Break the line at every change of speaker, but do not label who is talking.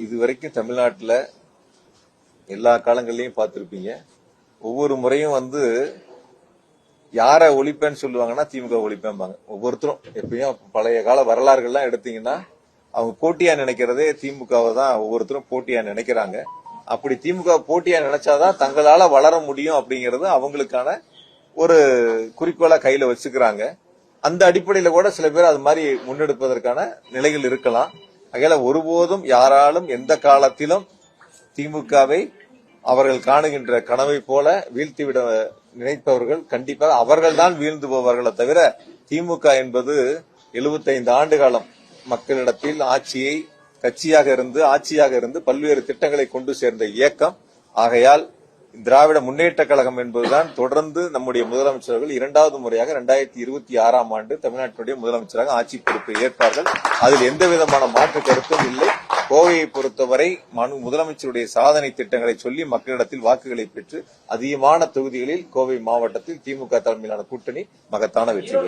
இதுவரைக்கும் தமிழ்நாட்டுல எல்லா காலங்கள்லயும் பார்த்திருப்பீங்க. ஒவ்வொரு முறையும் யார ஒழிப்பேன்னு சொல்லுவாங்கன்னா திமுக ஒழிப்பேன்பாங்க. ஒவ்வொருத்தரும் எப்பயும் பழைய கால வரலாறுகள்லாம் எடுத்தீங்கன்னா அவங்க போட்டியா நினைக்கிறதே திமுகவை தான் ஒவ்வொருத்தரும் போட்டியா நினைக்கிறாங்க. அப்படி திமுக போட்டியா நினைச்சாதான் தங்களால வளர முடியும் அப்படிங்கறது அவங்களுக்கான ஒரு குறிக்கோளா கையில வச்சுக்கிறாங்க. அந்த அடிப்படையில கூட சில பேர் அது மாதிரி முன்னெடுப்பதற்கான நிலைகள் இருக்கலாம். ஆகையால ஒருபோதும் யாராலும் எந்த காலத்திலும் திமுகவை அவர்கள் காணுகின்ற கனவை போல வீழ்த்திவிட நினைப்பவர்கள் கண்டிப்பாக அவர்கள் தான் வீழ்ந்து போவார்களே தவிர திமுக என்பது 75 ஆண்டு காலம் மக்களிடத்தில் கட்சியாக இருந்து பல்வேறு திட்டங்களை கொண்டு சேர்ந்த இயக்கம். ஆகையால் திராவிட முன்னேற்ற கழகம் என்பதுதான் தொடர்ந்து நம்முடைய முதலமைச்சர்கள் 2வது முறையாக 2026ஆம் ஆண்டு தமிழ்நாட்டினுடைய முதலமைச்சராக ஆட்சி பொறுப்பை ஏற்பார்கள். அதில் எந்த விதமான மாற்று கருத்தும் இல்லை. கோவையை பொறுத்தவரை முதலமைச்சருடைய சாதனை திட்டங்களை சொல்லி மக்களிடத்தில் வாக்குகளை பெற்று அதிகமான தொகுதிகளில் கோவை மாவட்டத்தில் திமுக தலைமையிலான கூட்டணி மகத்தான வெற்றி பெறும்.